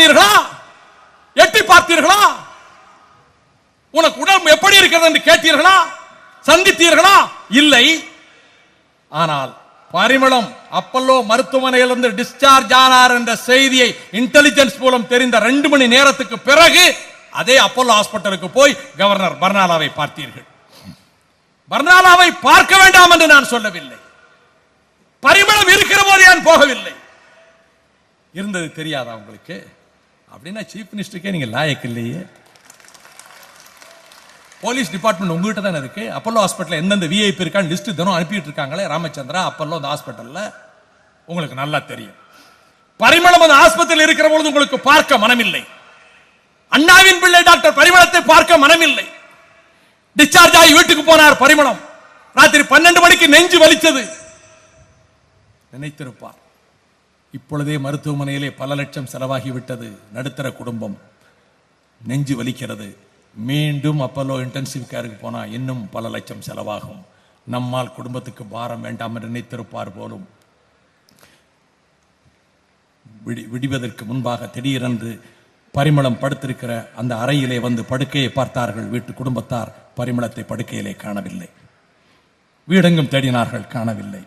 போனீர்களா? எட்டி பார்த்தீர்களா? உனக்கு உடல் எப்படி இருக்கிறது என்று கேட்டீர்களா? சந்தித்தீர்களா? இல்லை. ஆனால் பரிமளம் அப்பல்லோ மருத்துவமனையிலிருந்து டிஸ்சார்ஜ் ஆனார் என்ற செய்தியை இன்டெலிஜென்ஸ் மூலம் தெரிந்த 2 மணி நேரத்துக்கு பிறகு அதே அப்பல்லோ ஹாஸ்பிட்டலுக்கு போய் கவர்னர் பர்னாலாவை பார்த்தீர்கள். பர்னாலாவை பார்க்க வேண்டாம் என்று நான் சொல்லவில்லை. பரிமளம் இருக்கிற போது ஏன் போகவில்லை? இருந்தது தெரியாதா உங்களுக்கு? அப்படின்னா சீஃப் மினிஸ்டருக்கே நீங்க லாயக்கு இல்லையே. போலீஸ் டிபார்ட்மெண்ட் உங்ககிட்ட தானே இருக்கு. அப்பல்லோ ஹாஸ்பிட்டல் எந்தெந்த விஐபி இருக்கான்னு லிஸ்ட் தினம் அனுப்பிட்டு இருக்காங்களே ராமச்சந்திரா அப்பல்லோ அந்த ஹாஸ்பிட்டல்ல. உங்களுக்கு நல்லா தெரியும். பரிமளம் அந்த ஆஸ்பத்திரியில் இருக்கிற பொழுது உங்களுக்கு பார்க்க மனமில்லை. அண்ணாவின் பிள்ளை டாக்டர் பரிமளத்தை பார்க்க மனமில்லை. டிஸ்சார்ஜ் ஆகி வீட்டுக்கு போனார் பரிமளம். ராத்திரி 12 மணிக்கு நெஞ்சு வலிச்சது. நினைத்திருப்பார், இப்பொழுதே மருத்துவமனையிலே பல லட்சம் செலவாகிவிட்டது, நடுத்தர குடும்பம், நெஞ்சு வலிக்கிறது, மீண்டும் அப்பல்லோ இன்டென்சிவ் கேருக்கு போனா இன்னும் பல லட்சம் செலவாகும், நம்மால் குடும்பத்துக்கு பாரம் வேண்டாம் என்று நினைத்திருப்பார் போலும். விடுவதற்கு முன்பாக திடீரென்று பரிமளம் படுத்திருக்கிற அந்த அறையிலே வந்து படுக்கையை பார்த்தார்கள். வீட்டு குடும்பத்தார் பரிமளத்தை படுக்கையிலே காணவில்லை. வீடெங்கும் தேடினார்கள், காணவில்லை.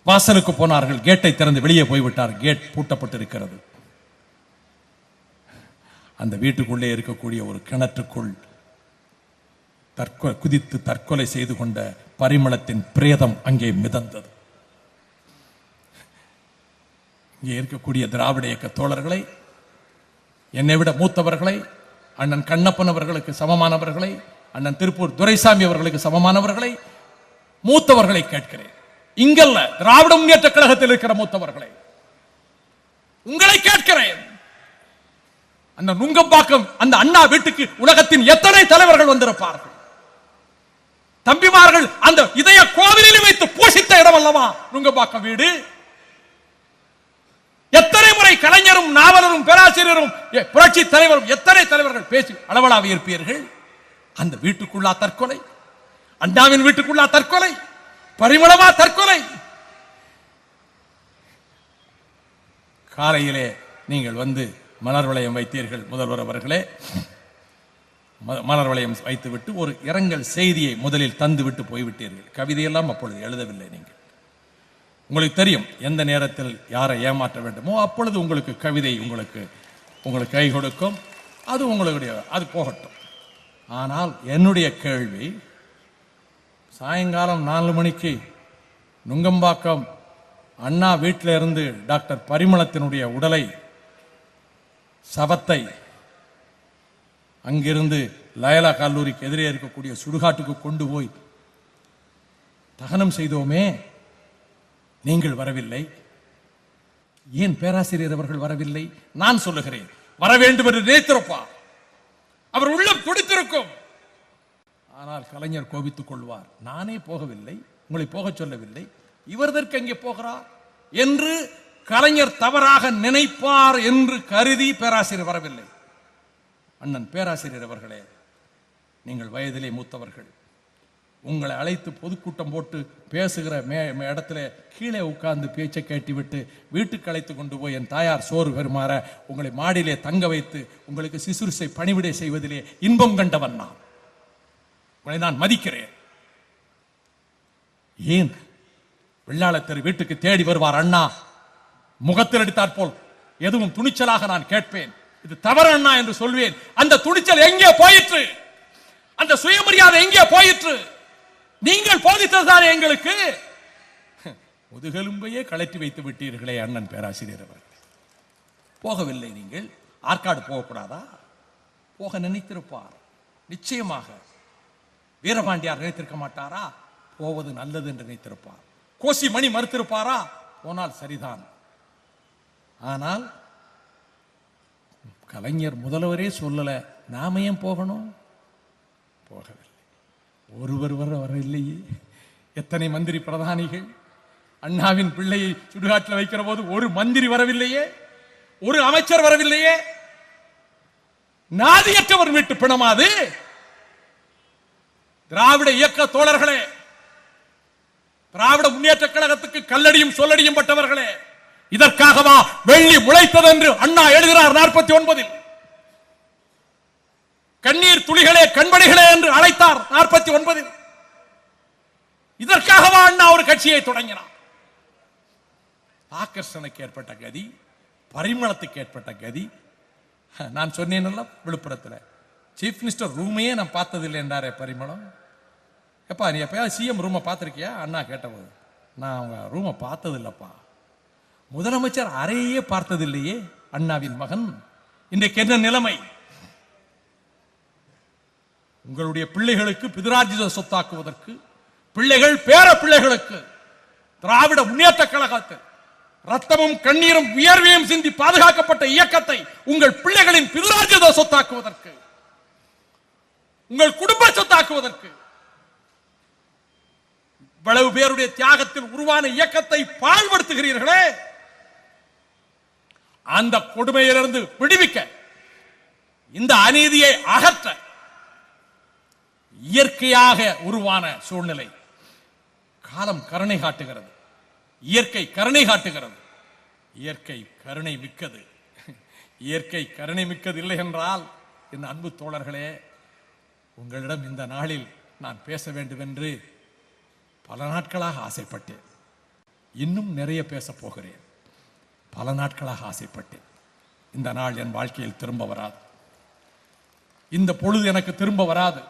வாசலுக்கு போனார்கள், கேட்டை திறந்து வெளியே போய்விட்டார். கேட் பூட்டப்பட்டிருக்கிறது. அந்த வீட்டுக்குள்ளே இருக்கக்கூடிய ஒரு கிணற்றுக்குள் குதித்து தற்கொலை செய்து கொண்ட பரிமளத்தின் பிரேதம் அங்கே மிதந்தது. இங்கே இருக்கக்கூடிய திராவிட இயக்க தோழர்களை, என்னை விட மூத்தவர்களை, அண்ணன் கண்ணப்பன் அவர்களுக்கு சமமானவர்களை, அண்ணன் திருப்பூர் துரைசாமி அவர்களுக்கு சமமானவர்களை, மூத்தவர்களை கேட்கிறேன். இங்கல்ல, திராவிட முன்னேற்ற கழகத்தில் இருக்கிற மூத்தவர்களை உங்களை கேட்கிறேன். அந்த நுங்கம்பாக்கம் அந்த அண்ணா வீட்டுக்கு உலகத்தின் எத்தனை தலைவர்கள் வந்திருப்பார்கள்? தம்பிமார்கள் அந்த இதய கோவிலில் வைத்து பூசித்த இடம் அல்லவா நுங்கம்பாக்கம் வீடு? எத்தனை முறை கலைஞரும் நாவலரும் பேராசிரியரும் புரட்சி தலைவரும் எத்தனை தலைவர்கள் பேசி அளவலாக இருப்பீர்கள்? அந்த வீட்டுக்குள்ளா தற்கொலை? அண்ணாவின் வீட்டுக்குள்ளா தற்கொலை? பரிமளமா தற்கொலை? காலையிலே நீங்கள் வந்து மலர் வளையம் வைத்தீர்கள். முதல்வர் அவர்களே, மலர் வளையம் வைத்துவிட்டு ஒரு இரங்கல் செய்தியை முதலில் தந்துவிட்டு போய்விட்டீர்கள். கவிதையெல்லாம் அப்பொழுது எழுதவில்லை. நீங்கள் உங்களுக்கு தெரியும் எந்த நேரத்தில் யாரை ஏமாற்ற வேண்டுமோ அப்பொழுது உங்களுக்கு கவிதை உங்களுக்கு கை கொடுக்கும். அது உங்களுடைய, அது போகட்டும். ஆனால் என்னுடைய கேள்வி, சாயங்காலம் 4 மணிக்கு நுங்கம்பாக்கம் அண்ணா வீட்டில் இருந்து டாக்டர் பரிமளத்தினுடைய உடலை, சவத்தை அங்கிருந்து லயலா கல்லூரிக்கு எதிரே இருக்கக்கூடிய சுடுகாட்டுக்கு கொண்டு போய் தகனம் செய்தோமே, நீங்கள் வரவில்லை. ஏன் பேராசிரியர் அவர்கள் வரவில்லை? நான் சொல்லுகிறேன், வர வேண்டும் என்று நினைத்திருப்பார், அவர் உள்ளம் துடித்திருக்கும். ஆனால் கலைஞர் கோபித்துக் கொள்வார். நானே போகவில்லை, உங்களை போக சொல்லவில்லை, இவர்தற்கு அங்கே போகிறார் என்று கலைஞர் தவறாக நினைப்பார் என்று கருதி பேராசிரியர் வரவில்லை. அண்ணன் பேராசிரியர் அவர்களே, நீங்கள் வயதிலே மூத்தவர்கள், உங்களை அழைத்து பொதுக்கூட்டம் போட்டு பேசுகிற இடத்துல கீழே உட்கார்ந்து பேச்சை கேட்டுவிட்டு வீட்டுக்கு அழைத்து கொண்டு போய் என் தாயார் சோறு பெருமாற உங்களை மாடியிலே தங்க வைத்து உங்களுக்கு சிசுரிசை பணிவிடை செய்வதிலே இன்பம் கண்டவன் நான். உங்களை நான் மதிக்கிறேன். ஏன் வெள்ளாளத்தர் வீட்டுக்கு தேடி வருவார் அண்ணா, முகத்தில் அடித்தாற் போல் எதுவும் துணிச்சலாக நான் கேட்பேன், இது தவறு அண்ணா என்று சொல்வேன். அந்த துணிச்சல் எங்கே போயிற்று? அந்த சுயமரியாதை எங்கே போயிற்று? நீங்கள் போதித்ததுதானே எங்களுக்கு. முதுகெலும்பையே கழற்றி வைத்து விட்டீர்களே அண்ணன் பேராசிரியர் அவர்கள். போகவில்லை. நீங்கள் ஆற்காடு போகக்கூடாதா? போக நினைத்திருப்பார் நிச்சயமாக. வீரபாண்டியார் நினைத்திருக்க மாட்டாரா? போவது நல்லது என்று நினைத்திருப்பார். கோசி மணி மறுத்திருப்பாரா? போனால் சரிதான். ஆனால் கலைஞர் முதல்வரே சொல்லல, நாம ஏன் போகணும்? போகவில்லை. ஒருவர் வரவில்லையே. எத்தனை மந்திரி பிரதானிகள் அண்ணாவின் பிள்ளையை சுடுகாட்டில் வைக்கிற போது ஒரு மந்திரி வரவில்லையே, ஒரு அமைச்சர் வரவில்லையே. நாதியற்றவர் வீட்டு பிணமாது. திராவிட இயக்க தோழர்களே, திராவிட முன்னேற்ற கழகத்துக்கு கல்லடியும் சொல்லடியும் பட்டவர்களே, இதற்காகவா வெள்ளி முளைத்தது என்று அண்ணா எழுதுகிறார் 49. கண்ணீர் துளிகளே கண்மணிகளே என்று அழைத்தார் 49. இதற்காகவா அண்ணா ஒரு கட்சியை தொடங்கினார். ஆக்கர்ஷனுக்கு ஏற்பட்ட கதி, பரிமளத்துக்கு ஏற்பட்ட கதி. நான் சொன்னேன் விழுப்புரத்தில் சீஃப் மினிஸ்டர் ரூமையே நான் பார்த்ததில்லை என்றாரே பரிமளம். எப்பா நீ எப்பயாவது சிஎம் ரூமை பார்த்திருக்கியா? அண்ணா கேட்டபோது நான் அவங்க ரூமை பார்த்ததில்லப்பா. முதலமைச்சர் அறையே பார்த்ததில்லையே அண்ணாவின் மகன். இன்றைக்கு என்ன நிலைமை? உங்களுடைய பிள்ளைகளுக்கு பிதுராஜித சொத்தாக்குவதற்கு, பிள்ளைகள் பேர பிள்ளைகளுக்கு திராவிட முன்னேற்ற கழகத்தில் ரத்தமும் கண்ணீரும் வியர்வையும் சிந்தி பாதுகாக்கப்பட்ட இயக்கத்தை உங்கள் பிள்ளைகளின் பிதுராஜித சொத்தாக்குவதற்கு, உங்கள் குடும்ப சொத்தாக்குவதற்கு, இவ்வளவு பேருடைய தியாகத்தில் உருவான இயக்கத்தை பாழ்படுத்துகிறீர்களே, அந்த கொடுமையிலிருந்து விடுவிக்க, இந்த அநீதியை அகற்ற இயற்கையாக உருவான சூழ்நிலை காலம் கருணை காட்டுகிறது. இயற்கை கருணை காட்டுகிறது. இயற்கை கருணை மிக்கது. இயற்கை கருணை மிக்கது இல்லை என்றால் என் அன்பு தோழர்களே, உங்களிடம் இந்த நாளில் நான் பேச வேண்டும் என்று பல நாட்களாக ஆசைப்பட்டேன். இன்னும் நிறைய பேச போகிறேன். பல நாட்களாக ஆசைப்பட்டேன். இந்த நாள் என் வாழ்க்கையில் திரும்ப வராது. இந்த பொழுது எனக்கு திரும்ப வராது.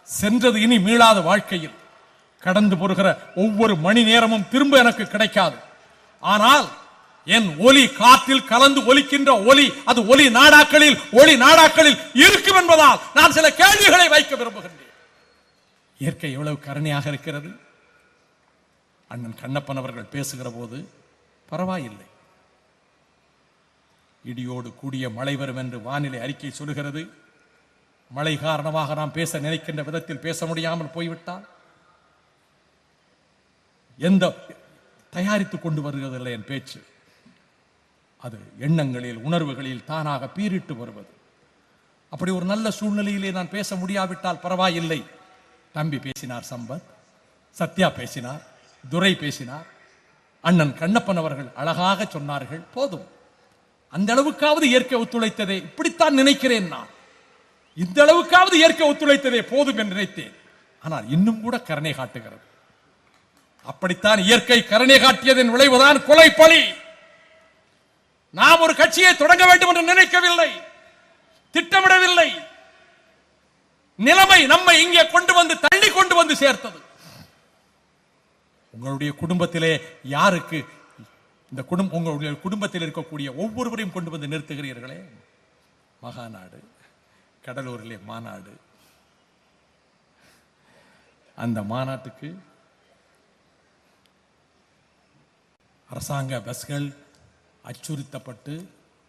சென்றது இனி மீளாத வாழ்க்கையில் கடந்து போகிற ஒவ்வொரு மணி நேரமும் திரும்ப எனக்கு கிடைக்காது. ஆனால் என் ஒலி காற்றில் கலந்து ஒலிக்கின்ற ஒலி, அது ஒலி நாடாக்களில் இருக்கும் என்பதால் நான் சில கேள்விகளை வைக்க விரும்புகின்றேன். இயற்கை எவ்வளவு கருணையாக இருக்கிறது. அண்ணன் கண்ணப்பன் அவர்கள் பேசுகிற போது பரவாயில்லை, இடியோடு கூடிய மழை வரும் என்று வானிலை அறிக்கை சொல்கிறது. மழை காரணமாக நாம் பேச நினைக்கின்ற விதத்தில் பேச முடியாமல் போய்விட்டால் எந்த தயாரித்து கொண்டு வருவதில்லை என் பேச்சு. அது எண்ணங்களில் உணர்வுகளில் தானாக பீரிட்டு வருவது. அப்படி ஒரு நல்ல சூழ்நிலையிலே நான் பேச முடியாவிட்டால் பரவாயில்லை. தம்பி பேசினார், சம்பத், சத்யா பேசினார், துரை பேசினார், அண்ணன் கண்ணப்பன் அவர்கள் அழகாக சொன்னார்கள். போதும், அந்த அளவுக்காவது இயற்கை ஒத்துழைத்ததே. இப்படித்தான் நினைக்கிறேன் நான். இந்த அளவுக்காவது இயற்கை ஒத்துழைத்ததே போதும் என்று நினைத்தேன். ஆனால் இன்னும் கூட கருணை காட்டுகிறது. அப்படித்தான் இயற்கை கருணை காட்டியதன் விளைவுதான் கொலை பலி. நாம் ஒரு கட்சியை தொடங்க வேண்டும் என்று நினைக்கவில்லை, திட்டமிடவில்லை. நிலைமை நம்மை இங்கே கொண்டு வந்து தள்ளி கொண்டு வந்து சேர்த்தது. உங்களுடைய குடும்பத்திலே யாருக்கு இந்த உங்களுடைய குடும்பத்தில் இருக்கக்கூடிய ஒவ்வொருவரையும் கொண்டு வந்து நிறுத்துகிறீர்களே. மகாநாடு, கடலூரிலே மாநாடு, அந்த மாநாட்டுக்கு அரசாங்க பஸ்கள், அச்சுறுத்தப்பட்டு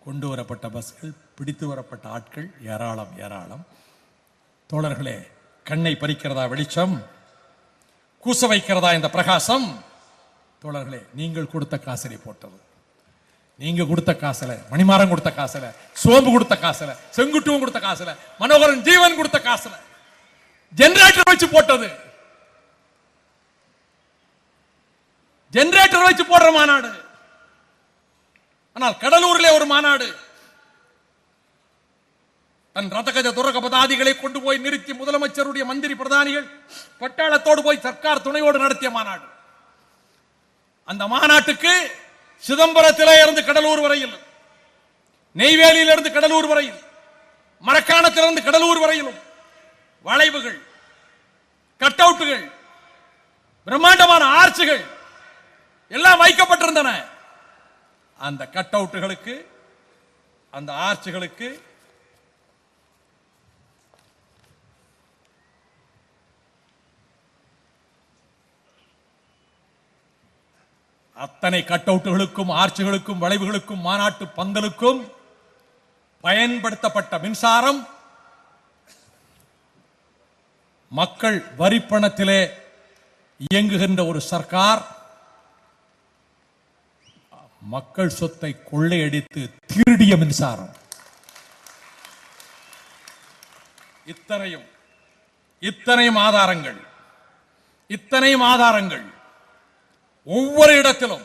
கொண்டு வரப்பட்ட பஸ்கள், பிடித்து வரப்பட்ட ஆட்கள் ஏராளம் ஏராளம். தோழர்களே, கண்ணை பறிக்கிறதா வெளிச்சம், கூச வைக்கிறதா இந்த பிரகாசம்? தோழர்களே, நீங்கள் கொடுத்த காசலை போட்டது. நீங்க கொடுத்த காசல, மணிமாறன் கொடுத்த காசல, சோம்பு கொடுத்த காசல, செங்குட்டுவன் கொடுத்த காசல, மனோகரன் ஜீவன் கொடுத்த காசல, ஜெனரேட்டர் வச்சு போட்டது. ஜெனரேட்டர் வச்சு போடுற மாநாடு. ஆனால் கடலூரிலே ஒரு மாநாடு, தன் ரதகஜ துரக பதாதிகளை கொண்டு போய் நிறுத்தி முதலமைச்சருடைய மந்திரி பிரதானிகள் பட்டாளத்தோடு போய் சர்க்கார் துணையோடு நடத்திய மாநாடு. அந்த மாநாட்டுக்கு சிதம்பரத்திலே இருந்து கடலூர் வரையில், நெய்வேலியிலிருந்து கடலூர் வரையில், மரக்காணத்திலிருந்து கடலூர் வரையிலும் வளைவுகள், கட் அவுட்டுகள், பிரம்மாண்டமான ஆர்ச்சுகள் எல்லாம் வைக்கப்பட்டிருந்தன. அந்த கட் அவுட்டுகளுக்கு, அந்த ஆர்ச்சுகளுக்கு அத்தனை கட் அவுட்டுகளுக்கும், ஆர்ச்சுகளுக்கும், வளைவுகளுக்கும், மாநாட்டு பந்தலுக்கும் பயன்படுத்தப்பட்ட மின்சாரம் மக்கள் வரிப்பணத்திலே இயங்குகின்ற ஒரு சர்க்கார் மக்கள் சொத்தை கொள்ளையடித்து திருடிய மின்சாரம். இத்தனையும் ஆதாரங்கள் ஒவ்வொரு இடத்திலும்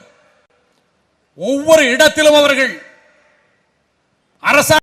ஒவ்வொரு இடத்திலும் அவர்கள் அரசாங்க